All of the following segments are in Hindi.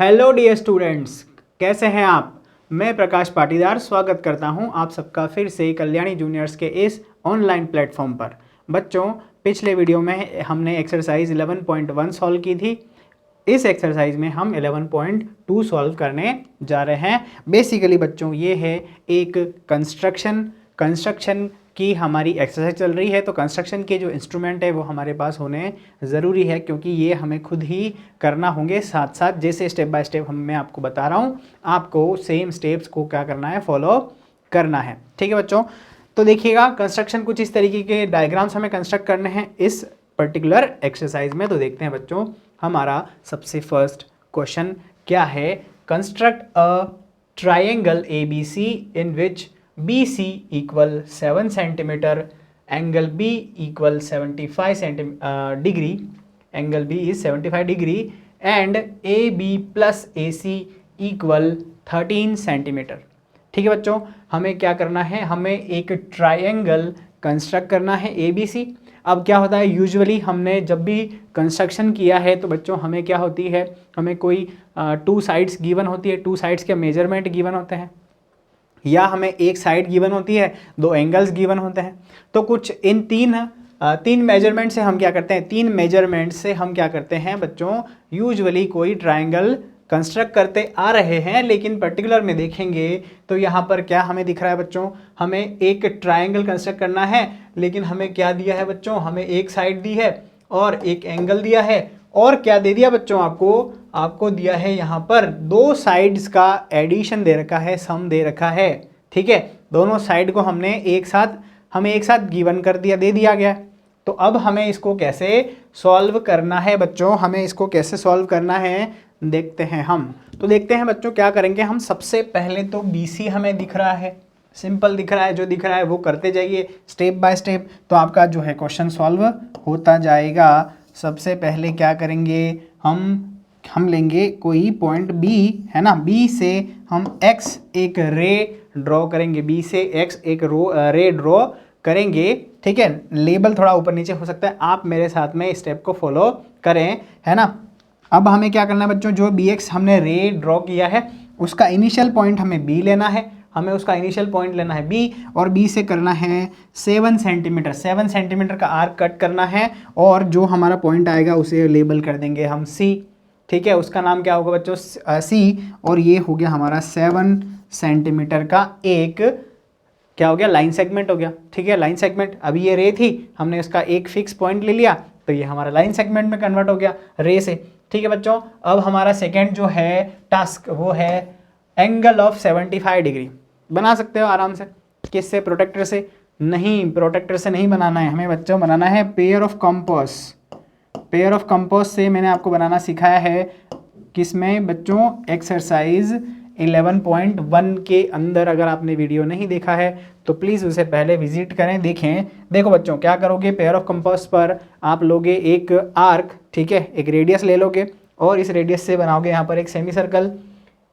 हेलो डियर स्टूडेंट्स, कैसे हैं आप। मैं प्रकाश पाटीदार स्वागत करता हूं आप सबका फिर से कल्याणी जूनियर्स के इस ऑनलाइन प्लेटफॉर्म पर। बच्चों, पिछले वीडियो में हमने एक्सरसाइज 11.1 सॉल्व की थी। इस एक्सरसाइज में हम 11.2 सॉल्व करने जा रहे हैं। बेसिकली बच्चों, ये है एक कंस्ट्रक्शन की हमारी एक्सरसाइज चल रही है। तो कंस्ट्रक्शन के जो इंस्ट्रूमेंट है वो हमारे पास होने ज़रूरी है, क्योंकि ये हमें खुद ही करना होंगे साथ साथ। जैसे स्टेप बाय स्टेप मैं आपको बता रहा हूँ, आपको सेम स्टेप्स को क्या करना है, फॉलो करना है। ठीक है बच्चों, तो देखिएगा कंस्ट्रक्शन कुछ इस तरीके के डायग्राम्स हमें कंस्ट्रक्ट करने हैं इस पर्टिकुलर एक्सरसाइज में। तो देखते हैं बच्चों, हमारा सबसे फर्स्ट क्वेश्चन क्या है। Construct a triangle ABC in which BC equal 7 centimeter, angle B equal 75 degree, angle B is 75 degree and AB plus AC equal 13 centimeter। ठीक है बच्चों, हमें क्या करना है, हमें एक ट्रायंगल कंस्ट्रक्ट करना है ABC। अब क्या होता है, यूजुअली हमने जब भी कंस्ट्रक्शन किया है तो बच्चों हमें क्या होती है, हमें कोई 2 साइड्स गिवन होती है, 2 साइड्स के मेजरमेंट गिवन होते हैं, या हमें एक साइड गिवन होती है, 2 एंगल्स गिवन होते हैं। तो कुछ इन तीन मेजरमेंट से हम क्या करते हैं, 3 मेजरमेंट से हम क्या करते हैं बच्चों, यूजुअली कोई ट्रायंगल कंस्ट्रक्ट करते आ रहे हैं। लेकिन पर्टिकुलर में देखेंगे तो यहाँ पर क्या हमें दिख रहा है बच्चों, हमें एक ट्रायंगल कंस्ट्रक्ट करना है, लेकिन हमें क्या दिया है बच्चों, हमें एक साइड दी है और एक एंगल दिया है, और क्या दे दिया बच्चों, आपको दिया है यहाँ पर 2 साइड्स का एडिशन दे रखा है, सम दे रखा है। ठीक है, दोनों साइड को हमें एक साथ गिवन कर दिया, दे दिया गया। तो अब हमें इसको कैसे सॉल्व करना है बच्चों, हमें इसको कैसे सॉल्व करना है देखते हैं हम। तो देखते हैं बच्चों क्या करेंगे हम। सबसे पहले तो BC हमें दिख रहा है, सिंपल दिख रहा है, जो दिख रहा है वो करते जाइए स्टेप बाय स्टेप, तो आपका जो है क्वेश्चन सॉल्व होता जाएगा। सबसे पहले क्या करेंगे, हम लेंगे कोई पॉइंट B है ना, B से हम X एक रे ड्रॉ करेंगे, B से X एक रे ड्रॉ करेंगे। ठीक है, लेबल थोड़ा ऊपर नीचे हो सकता है, आप मेरे साथ में स्टेप को फॉलो करें, है ना। अब हमें क्या करना है बच्चों, जो BX हमने रे ड्रॉ किया है उसका इनिशियल पॉइंट हमें B लेना है, हमें उसका इनिशियल पॉइंट लेना है B, और B से करना है 7 सेंटीमीटर का आर्क कट करना है, और जो हमारा पॉइंट आएगा उसे लेबल कर देंगे हम C। ठीक है, उसका नाम क्या होगा बच्चों, C, और ये हो गया हमारा 7 सेंटीमीटर का एक क्या हो गया, लाइन सेगमेंट हो गया। ठीक है, लाइन सेगमेंट। अभी ये रे थी, हमने उसका एक फिक्स पॉइंट ले लिया, तो ये हमारा लाइन सेगमेंट में कन्वर्ट हो गया रे से। ठीक है बच्चों, अब हमारा सेकेंड जो है टास्क वो है एंगल ऑफ 75 डिग्री। बना सकते हो आराम से, किससे, प्रोटेक्टर से। नहीं, प्रोटेक्टर से नहीं बनाना है हमें बच्चों, बनाना है pair of compass. Pair of compass से मैंने आपको बनाना सिखाया है, किसमें बच्चों, एक्सरसाइज 11.1 के अंदर। अगर आपने वीडियो नहीं देखा है तो प्लीज़ उसे पहले विजिट करें, देखें। देखो बच्चों, क्या करोगे, पेयर ऑफ कंपास पर आप लोगे एक आर्क, ठीक है, एक रेडियस ले लोगे, और इस रेडियस से बनाओगे यहाँ पर एक सेमी सर्कल।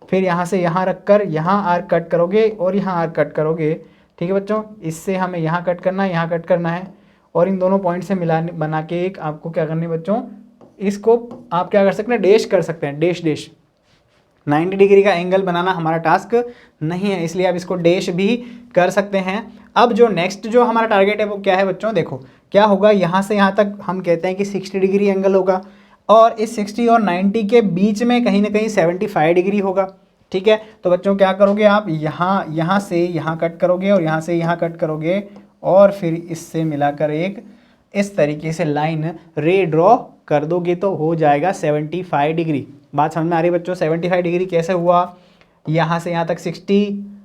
फिर यहाँ से यहाँ रख कर यहाँ आर्क कट करोगे और यहाँ आर्क कट करोगे। ठीक है बच्चों, इससे हमें यहाँ कट करना है, यहाँ कट करना है, और इन दोनों पॉइंट से मिलाने बना के एक आपको क्या करनी है बच्चों, इसको आप क्या कर सकते हैं, डैश कर सकते हैं, डैश 90 डिग्री का एंगल बनाना हमारा टास्क नहीं है, इसलिए आप इसको डैश भी कर सकते हैं। अब जो नेक्स्ट जो हमारा टारगेट है वो क्या है बच्चों, देखो क्या होगा, यहाँ से यहाँ तक हम कहते हैं कि 60 डिग्री एंगल होगा, और इस 60 और 90 के बीच में कहीं ना कहीं 75 डिग्री होगा। ठीक है, तो बच्चों क्या करोगे आप, यहाँ से यहाँ कट करोगे और यहाँ से यहाँ कट करोगे, और फिर इससे मिलाकर एक इस तरीके से लाइन रे ड्रॉ कर दोगे तो हो जाएगा 75 डिग्री। बात समझ में आ रही है बच्चों, 75 डिग्री कैसे हुआ, यहाँ से यहाँ तक 60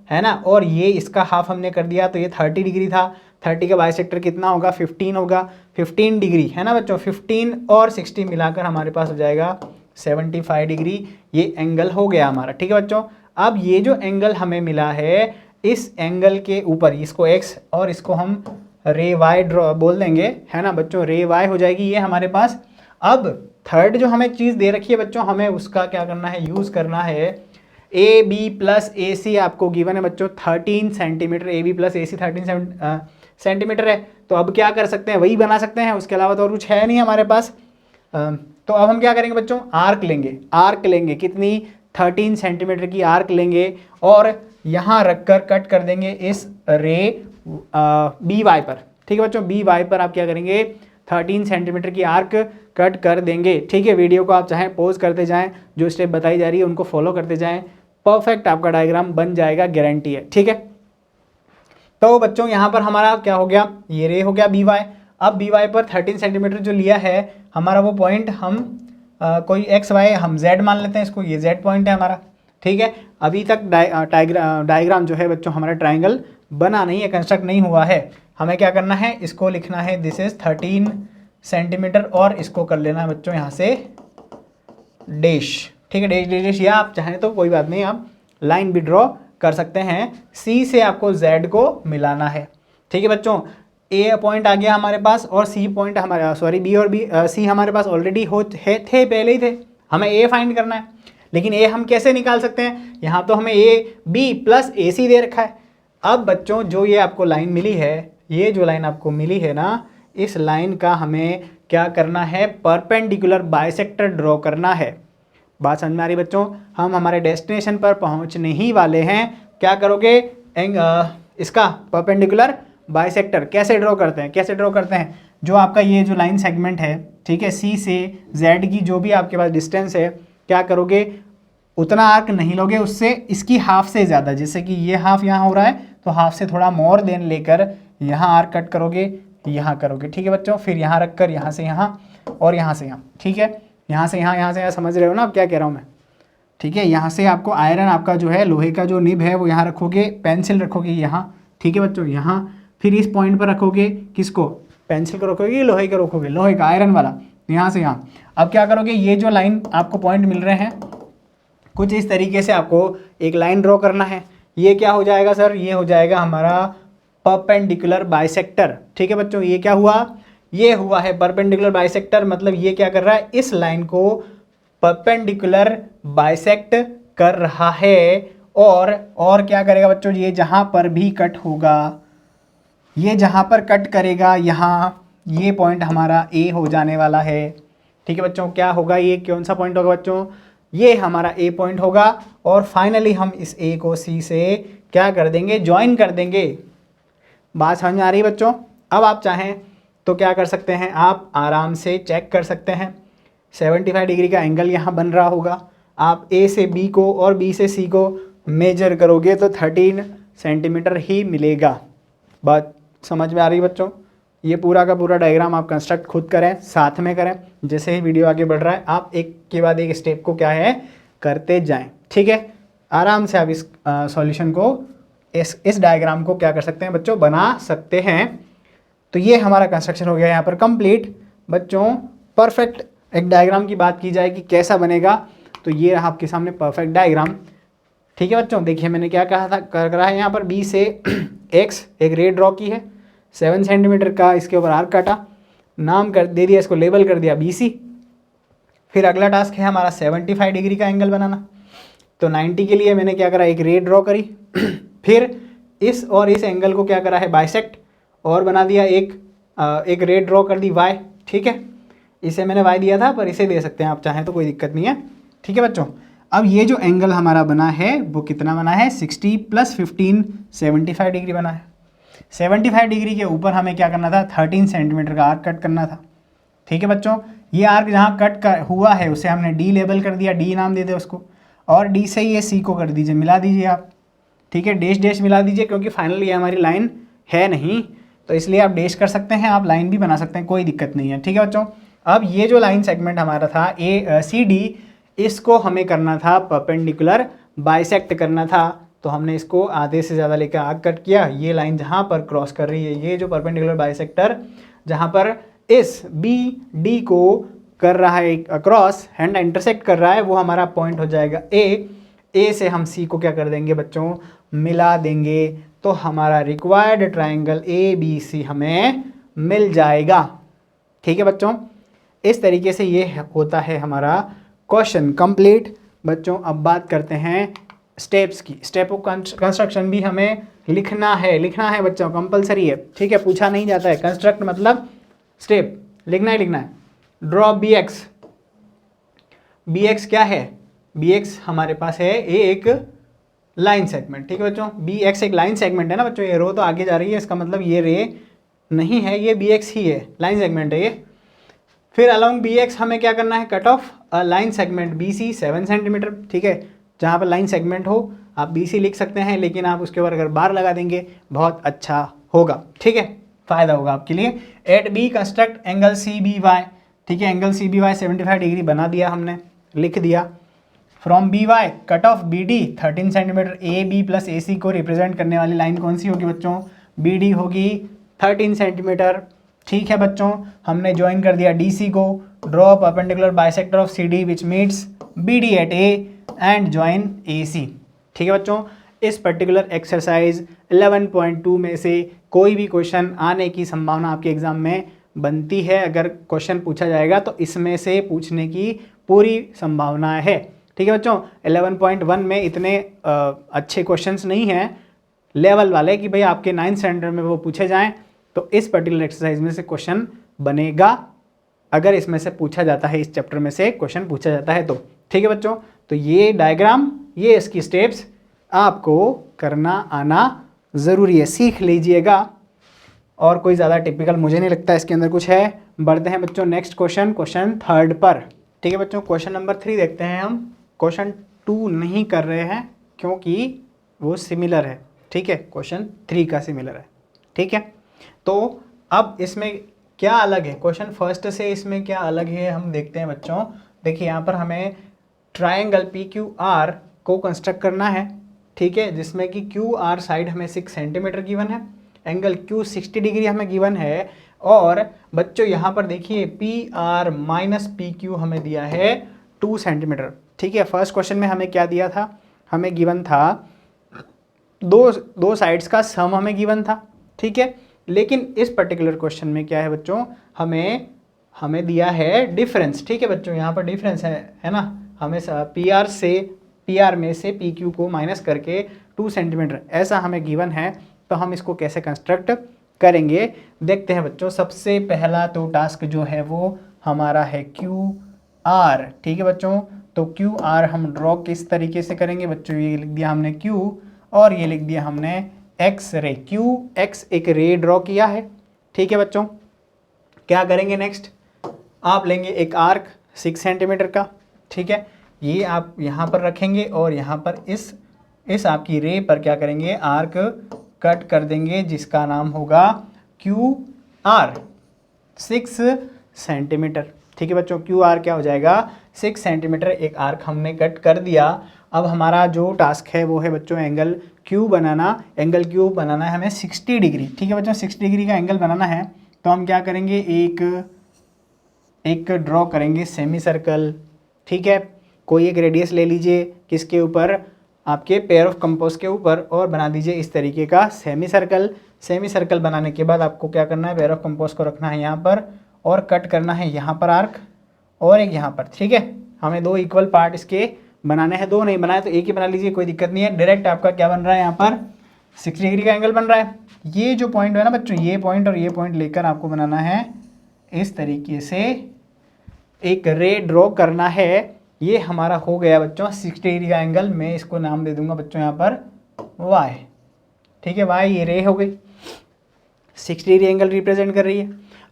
है ना, और ये इसका हाफ हमने कर दिया तो ये 30 डिग्री था। 30 का बाइसेक्टर कितना होगा, 15 होगा, 15 डिग्री है ना बच्चों। 15 और 60 मिलाकर हमारे पास हो जाएगा 75 डिग्री, ये एंगल हो गया हमारा। ठीक है बच्चों, अब ये जो एंगल हमें मिला है, इस एंगल के ऊपर इसको x और इसको हम रे y ड्रॉ बोल देंगे, है ना बच्चों, रे y हो जाएगी ये हमारे पास। अब थर्ड जो हमें चीज़ दे रखी है बच्चों, हमें उसका क्या करना है, यूज़ करना है। AB प्लस AC आपको गिवन है बच्चों 13 centimetre, AB plus AC 13 centimetre है। तो अब क्या कर सकते हैं, वही बना सकते हैं, उसके अलावा तो और कुछ है नहीं हमारे पास। तो अब हम क्या करेंगे बच्चों, आर्क लेंगे कितनी, 13 सेंटीमीटर की आर्क लेंगे और यहाँ रखकर कट कर देंगे इस रे बी वाई पर। ठीक है बच्चों, बी वाई पर आप क्या करेंगे 13 सेंटीमीटर की आर्क कट कर देंगे। ठीक है, वीडियो को आप चाहें पॉज करते जाएं, जो स्टेप बताई जा रही है उनको फॉलो करते जाएं, परफेक्ट आपका डायग्राम बन जाएगा, गारंटी है। ठीक है, तो बच्चों यहाँ पर हमारा क्या हो गया, ये रे हो गया बी वाई। अब बी वाई पर 13 सेंटीमीटर जो लिया है हमारा वो पॉइंट हम कोई एक्स वाई हम जेड मान लेते हैं इसको, ये जेड पॉइंट है हमारा। ठीक है, अभी तक डायग्राम जो है बच्चों हमारा ट्राइंगल बना नहीं है, कंस्ट्रक्ट नहीं हुआ है। हमें क्या करना है, इसको लिखना है दिस इज 13 सेंटीमीटर और इसको कर लेना है बच्चों यहाँ से डैश। ठीक है, डैश डैश, या आप चाहें तो कोई बात नहीं, आप लाइन भी ड्रॉ कर सकते हैं। सी से आपको जेड को मिलाना है। ठीक है बच्चों, ए पॉइंट आ गया हमारे पास और सी पॉइंट हमारे सॉरी बी और सी हमारे पास ऑलरेडी थे पहले ही थे। हमें ए फाइंड करना है, लेकिन ए हम कैसे निकाल सकते हैं, यहाँ तो हमें ए बी प्लस ए सी दे रखा है। अब बच्चों जो ये आपको लाइन मिली है, ये जो लाइन आपको मिली है ना, इस लाइन का हमें क्या करना है, परपेंडिकुलर बाइसेक्टर ड्रॉ करना है। बात समझ में आ रही बच्चों, हम हमारे डेस्टिनेशन पर पहुंचने ही वाले हैं। क्या करोगे, इसका परपेंडिकुलर बाइसेक्टर कैसे ड्रॉ करते हैं, कैसे ड्रॉ करते हैं, जो आपका ये जो लाइन सेगमेंट है, ठीक है, सी से जेड की जो भी आपके पास डिस्टेंस है, क्या करोगे उतना आर्क नहीं लोगे, उससे इसकी हाफ से ज़्यादा, जैसे कि ये हाफ यहाँ हो रहा है तो हाफ से थोड़ा मोर देन लेकर यहाँ आर्क कट करोगे, यहाँ करोगे। ठीक है बच्चों, फिर यहाँ रख कर यहाँ से यहाँ और यहाँ से यहाँ। ठीक है, यहाँ से यहाँ, यहाँ से यहाँ, समझ रहे हो ना आप क्या कह रहा हूँ मैं। ठीक है, यहाँ से आपको आयरन आपका जो है लोहे का जो निब है वो यहाँ रखोगे, पेंसिल रखोगे यहाँ। ठीक है बच्चों, यहाँ फिर इस पॉइंट पर रखोगे किसको, पेंसिल को रखोगे, लोहे का रखोगे, लोहे का आयरन वाला, यहाँ से यहाँ। अब क्या करोगे, ये जो लाइन आपको पॉइंट मिल रहे हैं कुछ इस तरीके से आपको एक लाइन ड्रॉ करना है। ये क्या हो जाएगा सर, ये हो जाएगा हमारा परपेंडिकुलर बाइसेक्टर। ठीक है बच्चों, ये क्या हुआ, ये हुआ है परपेंडिकुलर बाइसेक्टर। मतलब ये क्या कर रहा है, इस लाइन को परपेंडिकुलर बाइसेक्ट कर रहा है। और क्या करेगा बच्चों, ये जहाँ पर भी कट होगा, ये जहाँ पर कट करेगा यहाँ, ये पॉइंट हमारा ए हो जाने वाला है। ठीक है बच्चों, क्या होगा, ये कौन सा पॉइंट होगा बच्चों, ये हमारा ए पॉइंट होगा। और फाइनली हम इस ए को सी से क्या कर देंगे, ज्वाइन कर देंगे। बात समझ में आ रही है बच्चों। अब आप चाहें तो क्या कर सकते हैं, आप आराम से चेक कर सकते हैं, 75 डिग्री का एंगल यहाँ बन रहा होगा। आप ए से बी को और बी से सी को मेजर करोगे तो 13 सेंटीमीटर ही मिलेगा। बात समझ में आ रही है बच्चों। ये पूरा का पूरा डायग्राम आप कंस्ट्रक्ट खुद करें, साथ में करें। जैसे ही वीडियो आगे बढ़ रहा है आप एक के बाद एक स्टेप को क्या है करते जाएं। ठीक है, आराम से आप इस सॉल्यूशन को, इस डायग्राम को क्या कर सकते हैं बच्चों, बना सकते हैं। तो ये हमारा कंस्ट्रक्शन हो गया यहाँ पर कंप्लीट। बच्चों परफेक्ट एक डायग्राम की बात की जाए कि कैसा बनेगा, तो ये रहा आपके सामने परफेक्ट डायग्राम। ठीक है बच्चों, देखिए मैंने क्या कहा था, कर रहा है यहाँ पर बी से एक्स एक रे ड्रॉ की है, 7 सेंटीमीटर का इसके ऊपर आर्क काटा, नाम कर दे दिया, इसको लेबल कर दिया BC। फिर अगला टास्क है हमारा 75 डिग्री का एंगल बनाना। तो 90 के लिए मैंने क्या करा, एक रे ड्रॉ करी फिर इस और इस एंगल को क्या करा है बाइसेक्ट और बना दिया, एक रे ड्रॉ कर दी Y। ठीक है, इसे मैंने Y दिया था पर इसे दे सकते हैं आप चाहें तो, कोई दिक्कत नहीं है। ठीक है बच्चों, अब ये जो एंगल हमारा बना है वो कितना बना है, 60 + 15 75 डिग्री बना है। 75 डिग्री के ऊपर हमें क्या करना था, 13 सेंटीमीटर का आर्क कट करना था। ठीक है बच्चों, ये आर्क जहाँ कट हुआ है उसे हमने D लेबल कर दिया, D नाम दे दे उसको, और D से ये C को कर दीजिए, मिला दीजिए आप। ठीक है, डैश डैश मिला दीजिए, क्योंकि फाइनली ये हमारी लाइन है नहीं तो इसलिए आप डैश कर सकते हैं, आप लाइन भी बना सकते हैं, कोई दिक्कत नहीं है। ठीक है बच्चों, अब ये जो लाइन सेगमेंट हमारा था CD, इसको हमें करना था परपेंडिकुलर बाइसेक्ट करना था। तो हमने इसको आधे से ज़्यादा लेकर आर्क कट किया। ये लाइन जहाँ पर क्रॉस कर रही है, ये जो परपेंडिकुलर बाइसेक्टर जहाँ पर इस BD को कर रहा है क्रॉस हैंड इंटरसेक्ट कर रहा है, वो हमारा पॉइंट हो जाएगा A से हम C को क्या कर देंगे बच्चों, मिला देंगे। तो हमारा रिक्वायर्ड ट्राइंगल ABC हमें मिल जाएगा। ठीक है बच्चों, इस तरीके से ये होता है हमारा क्वेश्चन कंप्लीट। बच्चों अब बात करते हैं स्टेप्स की। स्टेप ऑफ कंस्ट्रक्शन भी हमें लिखना है बच्चों, कंपलसरी है। ठीक है, पूछा नहीं जाता है, कंस्ट्रक्ट मतलब स्टेप लिखना ही लिखना है। ड्रॉ BX क्या है बी एक्स हमारे पास है ए एक लाइन सेगमेंट, ठीक है बच्चों, बी एक्स एक लाइन सेगमेंट है ना बच्चों, ये रो तो आगे जा रही है, इसका मतलब ये रे नहीं है, ये बी एक्स ही है, लाइन सेगमेंट है ये। फिर अलोंग बी एक्स हमें क्या करना है, cut off line segment B C 7 centimetre, ठीक है, जहाँ पर लाइन सेगमेंट हो आप बी सी लिख सकते हैं, लेकिन आप उसके ऊपर अगर बार लगा देंगे बहुत अच्छा होगा, ठीक है, फायदा होगा आपके लिए। At B construct angle C B Y, ठीक है, angle C B Y 75 degree बना दिया हमने, लिख दिया। From B Y cut off B D 13 centimetre, A B plus A C को रिप्रेजेंट करने वाली लाइन कौन सी होगी बच्चों, बी डी होगी 13 सेंटीमीटर, ठीक है बच्चों। हमने ज्वाइन कर दिया डी सी को, draw perpendicular bisector of C D which meets B D at A and join A C, ठीक है बच्चों। इस पर्टिकुलर एक्सरसाइज 11.2 में से कोई भी क्वेश्चन आने की संभावना आपके एग्जाम में बनती है, अगर क्वेश्चन पूछा जाएगा तो इसमें से पूछने की पूरी संभावना है, ठीक है बच्चों। 11.1 में इतने अच्छे क्वेश्चंस नहीं हैं लेवल वाले कि भाई आपके 9th स्टैंडर्ड में वो पूछे जाएं, तो इस पर्टिकुलर एक्सरसाइज में से क्वेश्चन बनेगा, अगर इसमें से पूछा जाता है, इस चैप्टर में से क्वेश्चन पूछा जाता है तो, ठीक है बच्चों। तो ये डायग्राम, ये इसकी स्टेप्स आपको करना आना ज़रूरी है, सीख लीजिएगा, और कोई ज़्यादा टिपिकल मुझे नहीं लगता इसके अंदर कुछ है। बढ़ते हैं बच्चों नेक्स्ट क्वेश्चन, क्वेश्चन 3 पर, ठीक है बच्चों। क्वेश्चन नंबर 3 देखते हैं हम, क्वेश्चन 2 नहीं कर रहे हैं क्योंकि वो सिमिलर है, ठीक है, क्वेश्चन 3 का सिमिलर है, ठीक है। तो अब इसमें क्या अलग है, क्वेश्चन फर्स्ट से इसमें क्या अलग है हम देखते हैं बच्चों। देखिए यहाँ पर हमें ट्रायंगल पी क्यू आर को कंस्ट्रक्ट करना है, ठीक है, जिसमें कि क्यू आर साइड हमें 6 सेंटीमीटर गिवन है, एंगल क्यू 60 डिग्री हमें गिवन है, और बच्चों यहाँ पर देखिए P R minus P Q हमें दिया है 2 सेंटीमीटर, ठीक है। फर्स्ट क्वेश्चन में हमें क्या दिया था, हमें गिवन था दो साइड्स का सम हमें गिवन था, ठीक है। लेकिन इस पर्टिकुलर क्वेश्चन में क्या है बच्चों, हमें दिया है डिफरेंस, ठीक है बच्चों, यहाँ पर डिफरेंस है ना, हमें पी आर में से पी क्यू को माइनस करके 2 सेंटीमीटर ऐसा हमें गिवन है। तो हम इसको कैसे कंस्ट्रक्ट करेंगे देखते हैं बच्चों। सबसे पहला तो टास्क जो है वो हमारा है क्यू आर, ठीक है बच्चों। तो क्यू आर हम ड्रॉ किस तरीके से करेंगे बच्चों, ये लिख दिया हमने क्यू और ये लिख दिया हमने एक्स रे, क्यू एक्स एक रे ड्रॉ किया है, ठीक है बच्चों। क्या करेंगे नेक्स्ट, आप लेंगे एक आर्क 6 सेंटीमीटर का, ठीक है, ये आप यहाँ पर रखेंगे और यहाँ पर इस आपकी रे पर क्या करेंगे, आर्क कट कर देंगे जिसका नाम होगा क्यू आर 6 सेंटीमीटर, ठीक है बच्चों। क्यू आर क्या हो जाएगा 6 सेंटीमीटर, एक आर्क हमने कट कर दिया। अब हमारा जो टास्क है वो है बच्चों एंगल क्यू बनाना, एंगल क्यू बनाना है हमें 60 डिग्री, ठीक है बच्चों, 60 डिग्री का एंगल बनाना है। तो हम क्या करेंगे, एक ड्रॉ करेंगे सेमी सर्कल, ठीक है, कोई एक रेडियस ले लीजिए, किसके ऊपर, आपके पेयर ऑफ कंपास के ऊपर, और बना दीजिए इस तरीके का सेमी सर्कल। सेमी सर्कल बनाने के बाद आपको क्या करना है, पेयर ऑफ कंपास को रखना है यहाँ पर और कट करना है यहाँ पर आर्क और एक यहाँ पर, ठीक है। हमें 2 इक्वल पार्ट इसके बनाने हैं, 2 नहीं बनाए तो एक ही बना लीजिए, कोई दिक्कत नहीं है। डायरेक्ट आपका क्या बन रहा है, यहाँ पर 60 डिग्री का एंगल बन रहा है। ये जो पॉइंट है ना बच्चों, ये पॉइंट और ये पॉइंट लेकर आपको बनाना है इस तरीके से एक रे ड्रॉ करना है। ये हमारा हो गया बच्चों 60 डिग्री का एंगल, मैं इसको नाम दे दूंगा बच्चों यहाँ पर वाई, ठीक है, वाई ये रे हो गई, 60 डिग्री एंगल रिप्रेजेंट कर रही है।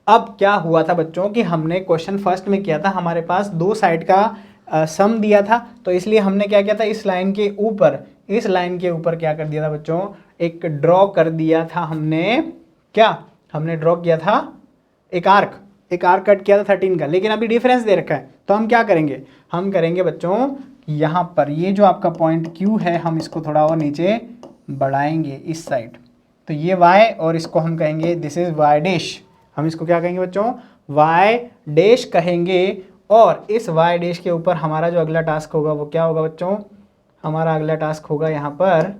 अब क्या हुआ था बच्चों कि हमने क्वेश्चन फर्स्ट में किया था, हमारे पास 2 साइड का सम दिया था, तो इसलिए हमने क्या किया था, इस लाइन के ऊपर क्या कर दिया था बच्चों, एक ड्रॉ कर दिया था हमने, क्या हमने ड्रॉ किया था, एक आर्क कट किया था 13 का, लेकिन अभी डिफरेंस दे रखा है। तो हम क्या करेंगे, हम करेंगे बच्चों यहाँ पर ये जो आपका पॉइंट Q है, हम इसको थोड़ा और नीचे बढ़ाएंगे इस साइड, तो ये y और इसको हम कहेंगे दिस इज y डैश, हम इसको क्या कहेंगे बच्चों, y डैश कहेंगे। और इस y डैश के ऊपर हमारा जो अगला टास्क होगा वो क्या होगा बच्चों, हमारा अगला टास्क होगा यहाँ पर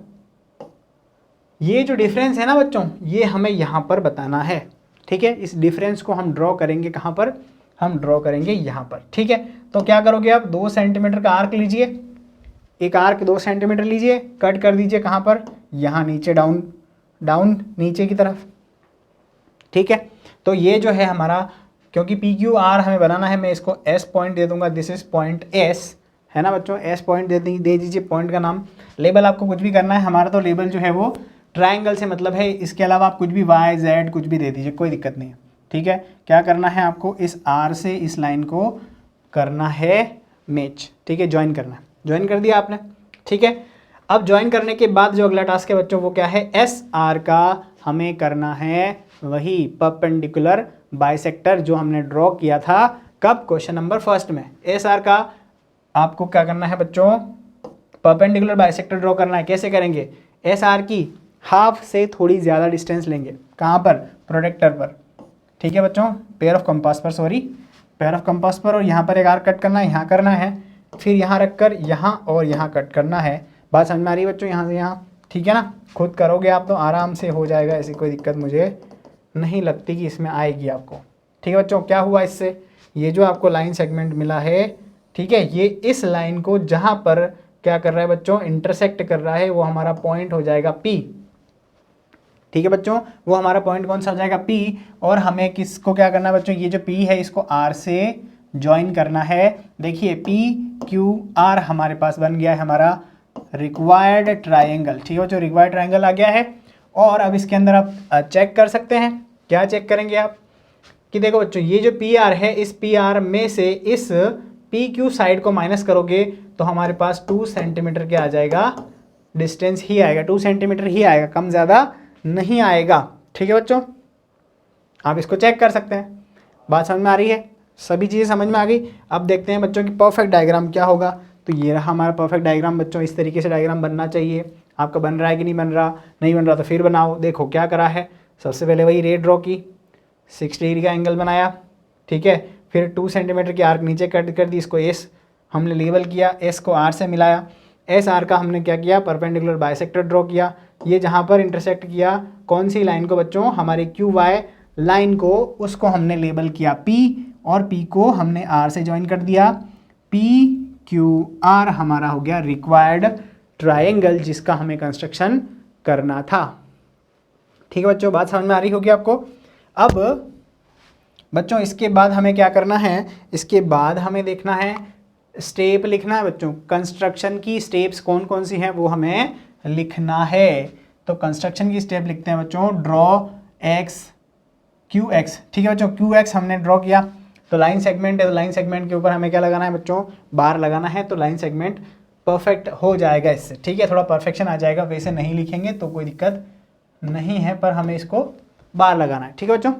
ये जो डिफरेंस है ना बच्चों, ये हमें यहाँ पर बताना है, ठीक है। इस डिफरेंस को हम ड्रॉ करेंगे कहाँ पर, हम ड्रॉ करेंगे यहाँ पर, ठीक है। तो क्या करोगे आप, 2 सेंटीमीटर का आर्क लीजिए, एक आर्क 2 सेंटीमीटर लीजिए, कट कर दीजिए कहाँ पर, यहाँ नीचे डाउन नीचे की तरफ, ठीक है। तो ये जो है हमारा, क्योंकि पी क्यू आर हमें बनाना है, मैं इसको एस पॉइंट दे दूंगा, दिस इज पॉइंट एस, है ना बच्चों। एस पॉइंट दे दीजिए पॉइंट का नाम। लेबल आपको कुछ भी करना है, हमारा तो लेबल जो है वो ट्रायंगल से मतलब है, इसके अलावा आप कुछ भी वाई जेड कुछ भी दे दीजिए, कोई दिक्कत नहीं है। ठीक है, क्या करना है आपको, इस आर से इस लाइन को करना है मैच। ठीक है, ज्वाइन करना है, ज्वाइन कर दिया आपने। ठीक है, अब ज्वाइन करने के बाद जो अगला टास्क है बच्चों वो क्या है, एस आर का हमें करना है वही परपेंडिकुलर बाइसेक्टर जो हमने ड्रॉ किया था कब, क्वेश्चन नंबर फर्स्ट में। एस आर का आपको क्या करना है बच्चों, परपेंडिकुलर बाइसेक्टर ड्रॉ करना है। कैसे करेंगे, एस आर की हाफ से थोड़ी ज़्यादा डिस्टेंस लेंगे, कहाँ पर, प्रोडक्टर पर। ठीक है बच्चों, पेयर ऑफ कंपास पर, सॉरी पेयर ऑफ कंपास पर, और यहाँ पर एक आर्क कट करना है, यहाँ करना है, फिर यहाँ रखकर यहाँ और यहाँ कट करना है। बात समझ में आ रही है बच्चों, यहाँ से यहाँ, ठीक है ना। खुद करोगे आप तो आराम से हो जाएगा, ऐसी कोई दिक्कत मुझे नहीं लगती कि इसमें आएगी आपको। ठीक है बच्चों, क्या हुआ इससे, ये जो आपको लाइन सेगमेंट मिला है, ठीक है, ये इस लाइन को जहाँ पर क्या कर रहा है बच्चों, इंटरसेक्ट कर रहा है, वो हमारा पॉइंट हो जाएगा P। ठीक है बच्चों, वो हमारा पॉइंट कौन सा हो जाएगा, P। और हमें किसको क्या करना है बच्चों, ये जो P है इसको R से ज्वाइन करना है। देखिए PQR हमारे पास बन गया है हमारा रिक्वायर्ड ट्रायंगल। ठीक है बच्चों, रिक्वायर्ड ट्रायंगल आ गया है। और अब इसके अंदर आप चेक कर सकते हैं, क्या चेक करेंगे आप कि देखो बच्चों, ये जो PR है, इस PR में से इस PQ साइड को माइनस करोगे तो हमारे पास 2 सेंटीमीटर क्या आ जाएगा, डिस्टेंस ही आएगा, 2 सेंटीमीटर ही आएगा, कम ज़्यादा नहीं आएगा। ठीक है बच्चों, आप इसको चेक कर सकते हैं। बात समझ में आ रही है, सभी चीज़ें समझ में आ गई। अब देखते हैं बच्चों कि परफेक्ट डायग्राम क्या होगा। तो ये रहा हमारा परफेक्ट डायग्राम बच्चों, इस तरीके से डायग्राम बनना चाहिए। आपका बन रहा है कि नहीं बन रहा, नहीं बन रहा तो फिर बनाओ। देखो क्या करा है, सबसे पहले वही रे ड्रॉ की, 60 डिग्री का एंगल बनाया। ठीक है, फिर 2 सेंटीमीटर की आर्क नीचे कट कर दी, इसको एस हमने लेबल किया, एस को आर से मिलाया। एस आर का हमने क्या किया, परपेंडिकुलर बाइसेक्टर ड्रॉ किया। ये जहाँ पर इंटरसेक्ट किया कौन सी लाइन को बच्चों, हमारी क्यू वाई लाइन को, उसको हमने लेबल किया P, और P को हमने R से ज्वाइन कर दिया। PQR हमारा हो गया रिक्वायर्ड ट्रायंगल जिसका हमें कंस्ट्रक्शन करना था। ठीक है बच्चों, बात समझ में आ रही होगी आपको। अब बच्चों इसके बाद हमें क्या करना है, इसके बाद हमें देखना है, स्टेप लिखना है बच्चों। कंस्ट्रक्शन की स्टेप्स कौन कौन सी हैं वो हमें लिखना है। तो कंस्ट्रक्शन की स्टेप लिखते हैं बच्चों, ड्रॉ एक्स क्यू एक्स। ठीक है बच्चों, क्यू एक्स हमने ड्रॉ किया, तो लाइन सेगमेंट है, तो लाइन सेगमेंट के ऊपर हमें क्या लगाना है बच्चों, बार लगाना है, तो लाइन सेगमेंट परफेक्ट हो जाएगा इससे। ठीक है, थोड़ा परफेक्शन आ जाएगा, वैसे नहीं लिखेंगे तो कोई दिक्कत नहीं है, पर हमें इसको बार लगाना है। ठीक है बच्चों,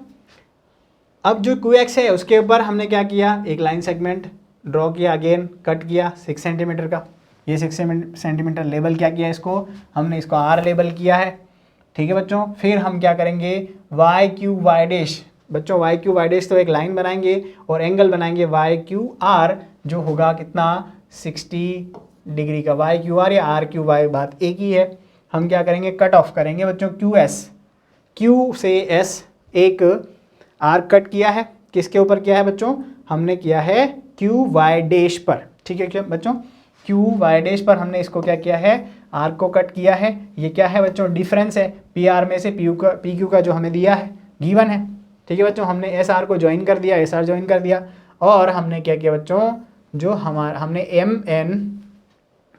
अब जो क्यू एक्स है उसके ऊपर हमने क्या किया, एक लाइन सेगमेंट ड्रॉ किया, अगेन कट किया 6 सेंटीमीटर का, ये 6 सेंटीमीटर लेबल क्या किया, इसको हमने इसको R लेबल किया है। ठीक है बच्चों, फिर हम क्या करेंगे, वाई क्यू वाई डैश। बच्चों वाई क्यू वाई डैश तो एक लाइन बनाएंगे और एंगल बनाएंगे वाई क्यू आर, जो होगा कितना, 60 डिग्री का। वाई क्यू आर या R क्यू वाई, बात एक ही है। हम क्या करेंगे, कट ऑफ करेंगे बच्चों क्यू एस, क्यू से एस एक आर्क कट किया है, किसके ऊपर किया है बच्चों, हमने किया है क्यू वाई डैश पर। ठीक है क्या बच्चों, क्यू वाई डैश पर हमने इसको क्या किया है, आर्क को कट किया है। ये क्या है बच्चों, डिफरेंस है पी आर में से पी क्यू का जो हमें दिया है, गिवन है। ठीक है बच्चों, हमने एस आर को ज्वाइन कर दिया, एस आर ज्वाइन कर दिया, और हमने क्या किया बच्चों, जो हमारा हमने एम एन,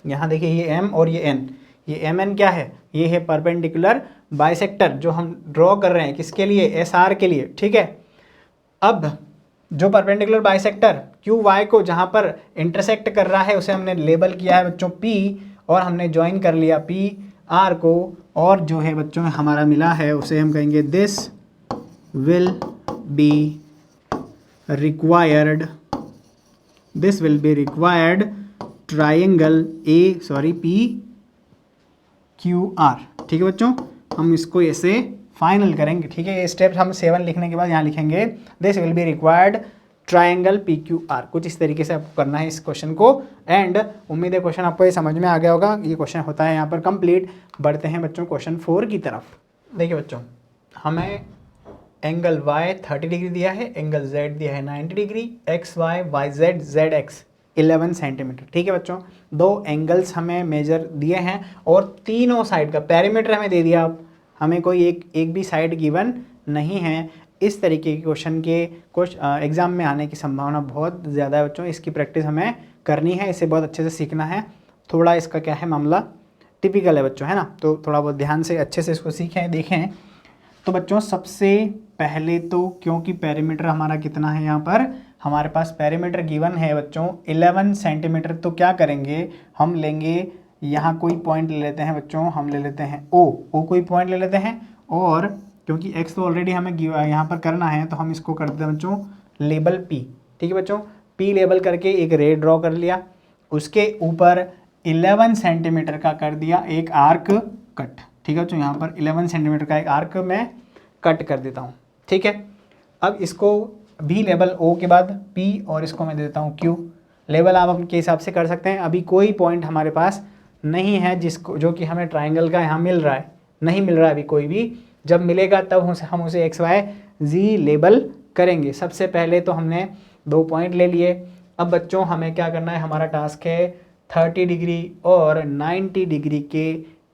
यहाँ देखिए ये एम और ये एन, ये एम एन क्या है, ये है परपेंडिकुलर बाइसेक्टर जो हम ड्रॉ कर रहे हैं, किसके लिए, एस आर के लिए। ठीक है, अब जो परपेंडिकुलर बाइसेक्टर क्यू वाई को जहाँ पर इंटरसेक्ट कर रहा है उसे हमने लेबल किया है बच्चों P, और हमने ज्वाइन कर लिया P R को, और जो है बच्चों हमारा मिला है उसे हम कहेंगे this will be required, this will be required triangle PQR। ठीक है बच्चों, हम इसको ऐसे फाइनल करेंगे। ठीक है, ये स्टेप्स हम 7 लिखने के बाद यहाँ लिखेंगे this will be required triangle PQR। कुछ इस तरीके से आपको करना है इस क्वेश्चन को, एंड उम्मीद है क्वेश्चन आपको ये समझ में आ गया होगा। ये क्वेश्चन होता है यहाँ पर कंप्लीट। बढ़ते हैं बच्चों क्वेश्चन 4 की तरफ। देखिए बच्चों, हमें एंगल Y 30 डिग्री दिया है, एंगल Z दिया है 90 degree, XY YZ ZX 11 centimetre. ठीक है बच्चों, दो एंगल्स हमें मेजर दिए हैं और तीनों साइड का पेरीमीटर हमें दे दिया। अब हमें कोई एक भी साइड गिवन नहीं है। इस तरीके के क्वेश्चन के एग्ज़ाम में आने की संभावना बहुत ज़्यादा है बच्चों, इसकी प्रैक्टिस हमें करनी है, इसे बहुत अच्छे से सीखना है। थोड़ा इसका क्या है मामला टिपिकल है बच्चों, है ना, तो थोड़ा बहुत ध्यान से अच्छे से इसको सीखें, देखें। तो बच्चों सबसे पहले तो क्योंकि पेरीमीटर हमारा कितना है, यहाँ पर हमारे पास पेरीमीटर गिवन है बच्चों 11 सेंटीमीटर, तो क्या करेंगे हम लेंगे यहाँ कोई पॉइंट ले लेते हैं बच्चों, हम ले लेते हैं ओ कोई पॉइंट ले लेते हैं, और क्योंकि एक्स तो ऑलरेडी हमें यहाँ पर करना है तो हम इसको कर देते हैं बच्चों लेबल पी। ठीक है बच्चों, पी लेबल करके एक रे ड्रॉ कर लिया, उसके ऊपर 11 सेंटीमीटर का कर दिया एक आर्क कट। ठीक है बच्चों, यहाँ पर 11 सेंटीमीटर का एक आर्क मैं कट कर देता हूँ। ठीक है, अब इसको भी लेबल ओ के बाद पी और इसको मैं दे देता हूँ क्यू। लेबल आप अपने हिसाब से कर सकते हैं। अभी कोई पॉइंट हमारे पास नहीं है जिसको जो कि हमें ट्राइंगल का यहाँ मिल रहा है, नहीं मिल रहा है अभी कोई भी। जब मिलेगा तब हम उसे एक्स वाई जी लेबल करेंगे। सबसे पहले तो हमने 2 पॉइंट ले लिए। अब बच्चों हमें क्या करना है, हमारा टास्क है 30 डिग्री और 90 डिग्री के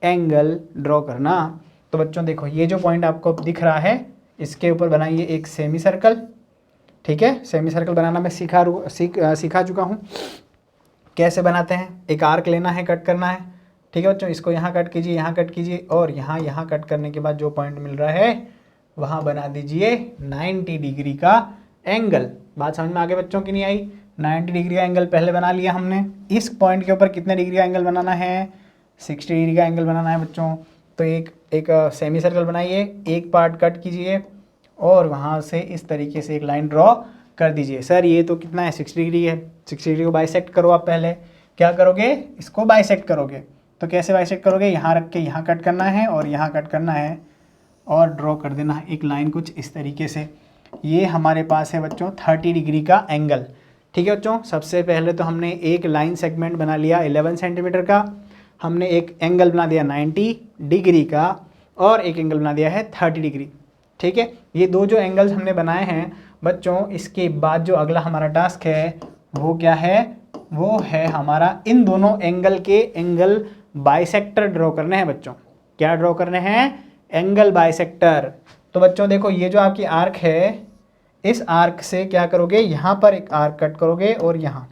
एंगल ड्रॉ करना। तो बच्चों देखो, ये जो पॉइंट आपको दिख रहा है इसके ऊपर बनाइए एक सेमी सर्कल। ठीक है, सेमी सर्कल बनाना मैं सिखा चुका हूँ कैसे बनाते हैं। एक आर्क लेना है, कट करना है। ठीक है बच्चों, इसको यहाँ कट कीजिए, यहाँ कट कीजिए, और यहाँ कट करने के बाद जो पॉइंट मिल रहा है वहाँ बना दीजिए 90 डिग्री का एंगल। बात समझ में आगे बच्चों की नहीं आई? 90 डिग्री का एंगल पहले बना लिया हमने। इस पॉइंट के ऊपर कितने डिग्री का एंगल बनाना है? 60 डिग्री का एंगल बनाना है बच्चों। तो एक सेमी सर्कल बनाइए, एक पार्ट कट कीजिए और वहाँ से इस तरीके से एक लाइन ड्रॉ कर दीजिए। सर ये तो कितना है, 60 डिग्री है। 60 डिग्री को बाइसेक्ट करो। आप पहले क्या करोगे, इसको बाइसेक्ट करोगे। तो कैसे बाइसेक्ट करोगे, यहाँ रख के यहाँ कट करना है और यहाँ कट करना है और ड्रॉ कर देना है एक लाइन कुछ इस तरीके से। ये हमारे पास है बच्चों 30 डिग्री का एंगल। ठीक है बच्चों, सबसे पहले तो हमने एक लाइन सेगमेंट बना लिया 11 सेंटीमीटर का, हमने एक एंगल बना दिया 90 डिग्री का और एक एंगल बना दिया है 30 डिग्री। ठीक है, ये दो जो एंगल्स हमने बनाए हैं बच्चों, इसके बाद जो अगला हमारा टास्क है वो क्या है, वो है हमारा इन दोनों एंगल के एंगल बाइसेक्टर ड्रॉ करने हैं बच्चों। क्या ड्रॉ करने हैं? Angle bisector. तो बच्चों देखो, ये जो आपकी आर्क है, इस आर्क से क्या करोगे, यहाँ पर एक आर्क कट करोगे और यहाँ,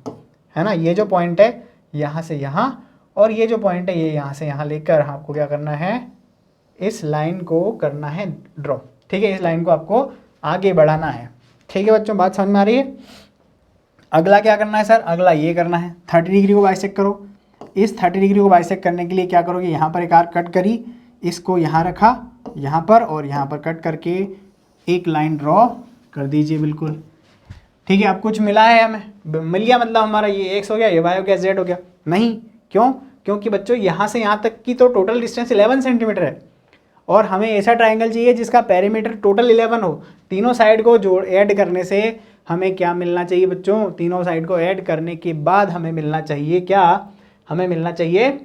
है ना, ये जो पॉइंट है यहाँ से यहाँ, और ये जो पॉइंट है ये यहाँ से यहाँ लेकर आपको क्या करना है, इस लाइन को करना है ड्रॉ। ठीक है, इस लाइन को आपको आगे बढ़ाना है। ठीक है बच्चों, बात समझ में आ रही है? अगला क्या करना है सर, अगला ये करना है 30 डिग्री को बाइसेक्ट करो। इस 30 डिग्री को बाइसेक्ट करने के लिए क्या करोगे, यहाँ पर एक आर्क कट करी, इसको यहाँ रखा, यहाँ पर और यहाँ पर कट करके एक लाइन ड्रॉ कर दीजिए बिल्कुल। ठीक है, अब कुछ मिला है हमें, मिल गया मतलब हमारा ये एक्स हो गया, ये वाई हो गया, जेड हो गया? नहीं, क्यों? क्योंकि बच्चों यहाँ से यहाँ तक की तो टोटल डिस्टेंस 11 सेंटीमीटर है और हमें ऐसा ट्राइंगल चाहिए जिसका पेरीमीटर टोटल 11 हो। तीनों साइड को जोड़ ऐड करने से हमें क्या मिलना चाहिए बच्चों, तीनों साइड को ऐड करने के बाद हमें मिलना चाहिए क्या, हमें मिलना चाहिए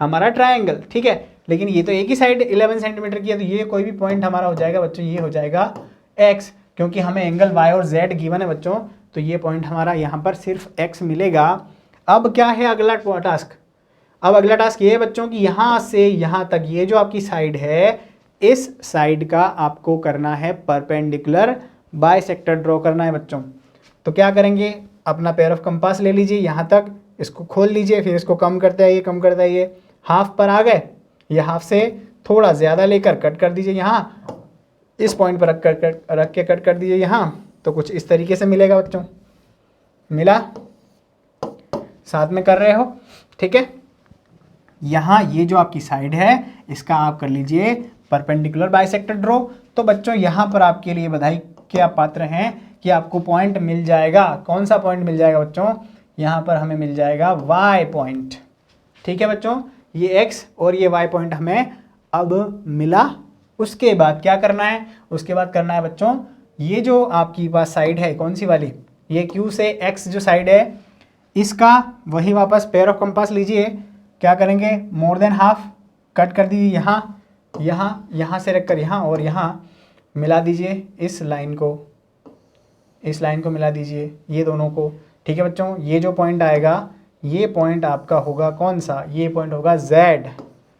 हमारा ट्राइंगल। ठीक है, लेकिन ये तो एक ही साइड 11 सेंटीमीटर की है, तो ये कोई भी पॉइंट हमारा हो जाएगा बच्चों, ये हो जाएगा एक्स, क्योंकि हमें एंगल वाई और जेड गिवन है बच्चों, तो ये पॉइंट हमारा यहाँ पर सिर्फ एक्स मिलेगा। अब क्या है अगला टास्क? अब अगला टास्क ये है बच्चों कि यहाँ से यहाँ तक ये जो आपकी साइड है, इस साइड का आपको करना है परपेंडिकुलर बाइसेक्टर ड्रॉ करना है बच्चों। तो क्या करेंगे, अपना पेयर ऑफ कंपास ले लीजिए, यहाँ तक इसको खोल लीजिए, फिर इसको कम करते आइए, कम करते आइए, हाफ पर आ गए, ये हाफ से थोड़ा ज़्यादा लेकर कट कर दीजिए, यहाँ इस पॉइंट पर रख के कट कर दीजिए यहाँ, तो कुछ इस तरीके से मिलेगा बच्चों। मिला? साथ में कर रहे हो? ठीक है, यहाँ ये जो आपकी साइड है इसका आप कर लीजिए परपेंडिकुलर बाइसेक्टर ड्रॉ। तो बच्चों यहाँ पर आपके लिए बधाई के आप पात्र हैं कि आपको पॉइंट मिल जाएगा। कौन सा पॉइंट मिल जाएगा बच्चों? यहाँ पर हमें मिल जाएगा वाई पॉइंट। ठीक है बच्चों, ये एक्स और ये वाई पॉइंट हमें अब मिला। उसके बाद क्या करना है, उसके बाद करना है बच्चों, ये जो आपकी पास साइड है कौन सी वाली, ये क्यू से एक्स जो साइड है, इसका वही वापस पेयर ऑफ कंपास लीजिए। क्या करेंगे, मोर देन हाफ कट कर दीजिए, यहाँ यहाँ यहाँ से रखकर यहाँ और यहाँ मिला दीजिए, इस लाइन को मिला दीजिए ये दोनों को। ठीक है बच्चों, ये जो पॉइंट आएगा, ये पॉइंट आपका होगा कौन सा, ये पॉइंट होगा Z।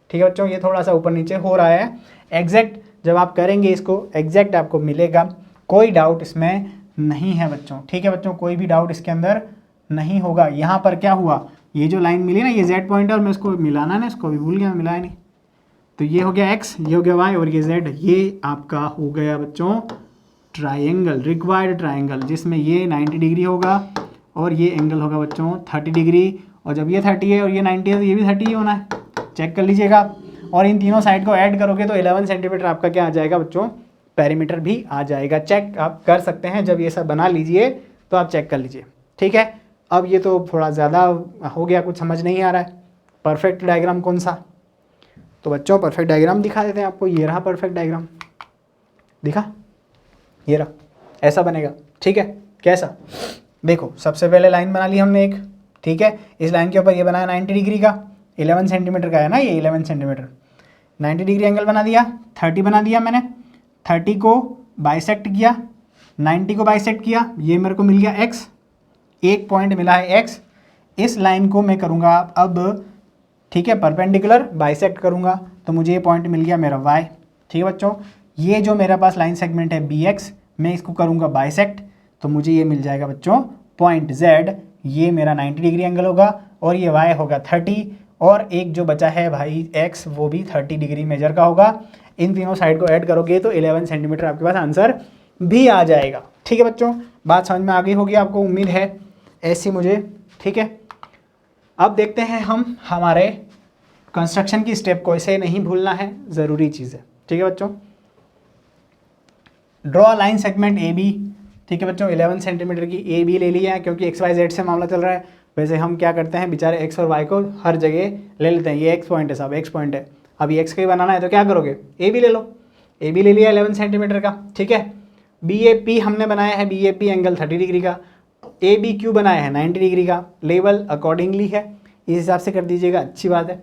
ठीक है बच्चों, ये थोड़ा सा ऊपर नीचे हो रहा है, एग्जैक्ट जब आप करेंगे इसको एग्जैक्ट आपको मिलेगा, कोई डाउट इसमें नहीं है बच्चों। ठीक है बच्चों, कोई भी डाउट इसके अंदर नहीं होगा। यहाँ पर क्या हुआ, ये जो लाइन मिली ना, ये z पॉइंट है और मैं इसको मिलाना ना, इसको भी भूल गया, मिलाया नहीं। तो ये हो गया x, ये हो गया y और ये z। ये आपका हो गया बच्चों ट्राइंगल, रिक्वायर्ड ट्राइंगल, जिसमें ये 90 डिग्री होगा और ये एंगल होगा बच्चों 30 डिग्री। और जब ये 30 है और ये 90 है तो ये भी 30 ही होना है, चेक कर लीजिएगा। और इन तीनों साइड को ऐड करोगे तो 11 सेंटीमीटर आपका क्या आ जाएगा बच्चों, पेरीमीटर भी आ जाएगा। चेक आप कर सकते हैं, जब ये सब बना लीजिए तो आप चेक कर लीजिए, ठीक है। अब ये तो थोड़ा ज़्यादा हो गया, कुछ समझ नहीं आ रहा है। परफेक्ट डायग्राम कौन सा, तो बच्चों परफेक्ट डायग्राम दिखा देते हैं आपको। ये रहा परफेक्ट डायग्राम, दिखा, ये रहा, ऐसा बनेगा, ठीक है। कैसा, देखो सबसे पहले लाइन बना ली हमने एक, ठीक है। इस लाइन के ऊपर ये बनाया 90 डिग्री का, 11 सेंटीमीटर का है ना ये, 11 सेंटीमीटर, 90 डिग्री एंगल बना दिया, 30 बना दिया मैंने, 30 को बाइसेक्ट किया, 90 को बाइसेक्ट किया, ये मेरे को मिल गया x, एक पॉइंट मिला है x। इस लाइन को मैं करूँगा अब, ठीक है, परपेंडिकुलर बाइसेक्ट करूँगा तो मुझे ये पॉइंट मिल गया मेरा y, ठीक है बच्चों। ये जो मेरे पास लाइन सेगमेंट है bx, मैं इसको करूँगा बाइसेक्ट तो मुझे ये मिल जाएगा बच्चों पॉइंट z। ये मेरा 90 डिग्री एंगल होगा और ये y होगा 30, और एक जो बचा है भाई x, वो भी 30 डिग्री मेजर का होगा। इन तीनों साइड को ऐड करोगे तो 11 सेंटीमीटर आपके पास आंसर भी आ जाएगा, ठीक है बच्चों। बात समझ में आ गई होगी आपको, उम्मीद है ऐसी मुझे, ठीक है। अब देखते हैं हम हमारे कंस्ट्रक्शन की स्टेप को, इसे नहीं भूलना है, ज़रूरी चीज़ है, ठीक है बच्चों। Draw line segment A B, ठीक है बच्चों। 11 सेंटीमीटर की ए बी ले लिया है क्योंकि एक्स वाई जेड से मामला चल रहा है। वैसे हम क्या करते हैं बेचारे, एक्स और वाई को हर जगह ले लेते हैं। ये एक्स पॉइंट है साहब, एक्स पॉइंट है। अब ये एक्स का ही बनाना है तो क्या करोगे, ए बी ले लो। ए बी ले लिया 11 सेंटीमीटर का, ठीक है। बी ए पी हमने बनाया है, B A P angle 30 degree का। ए बी क्यू बनाया है 90 डिग्री का, लेवल अकॉर्डिंगली है, इस हिसाब से कर दीजिएगा, अच्छी बात है।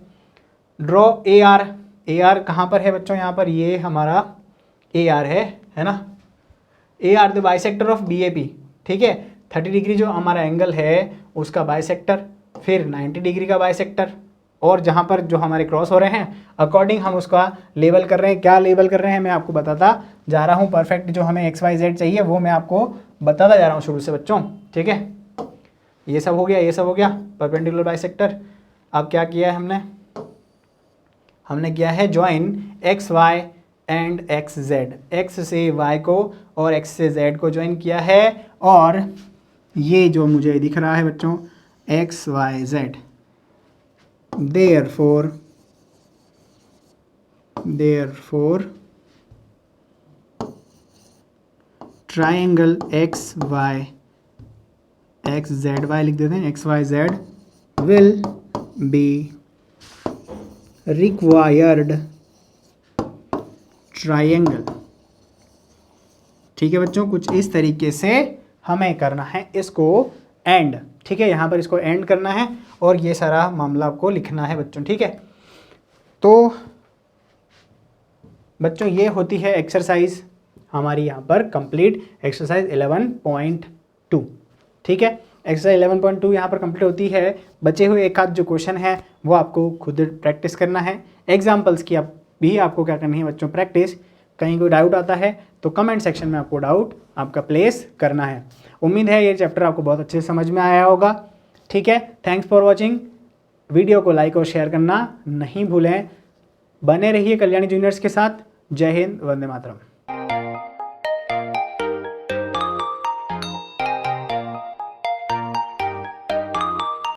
Draw A R, A R कहाँ पर है बच्चों, यहाँ पर ये हमारा ए आर है ना। A R the bisector of B A P, ठीक है। 30 डिग्री जो हमारा एंगल है उसका बाइसेक्टर, फिर 90 डिग्री का बाइसेक्टर, और जहाँ पर जो हमारे क्रॉस हो रहे हैं अकॉर्डिंग हम उसका लेवल कर रहे हैं। क्या लेवल कर रहे हैं मैं आपको बताता जा रहा हूँ। परफेक्ट जो हमें एक्स वाई जेड चाहिए वो मैं आपको बताता जा रहा हूँ शुरू से बच्चों, ठीक है। ये सब हो गया, ये सब हो गया, परपेंडिकुलर बाइसेक्टर। अब क्या किया है हमने किया है join X Y and X Z, X से y को और x से z को ज्वाइन किया है। और ये जो मुझे दिख रहा है बच्चों X Y Z, therefore triangle X Y X Z Y लिख देते हैं, X Y Z will be required triangle, ठीक है बच्चों। कुछ इस तरीके से हमें करना है इसको एंड, ठीक है। यहाँ पर इसको एंड करना है और ये सारा मामला आपको लिखना है बच्चों, ठीक है। तो बच्चों ये होती है एक्सरसाइज हमारी यहाँ पर कंप्लीट, एक्सरसाइज 11.2, ठीक है। एक्सरसाइज 11.2 यहाँ पर कंप्लीट होती है। बचे हुए एक आध जो क्वेश्चन है वो आपको खुद प्रैक्टिस करना है। एग्जाम्पल्स की भी आपको क्या करनी है बच्चों, प्रैक्टिस। कहीं कोई डाउट आता है तो कमेंट सेक्शन में आपको डाउट आपका प्लेस करना है। उम्मीद है ये चैप्टर आपको बहुत अच्छे से समझ में आया होगा, ठीक है। Thanks for watching. वीडियो को लाइक और शेयर करना नहीं भूलें। बने रहिए कल्याणी जूनियर्स के साथ। जय हिंद, वंदे मातरम।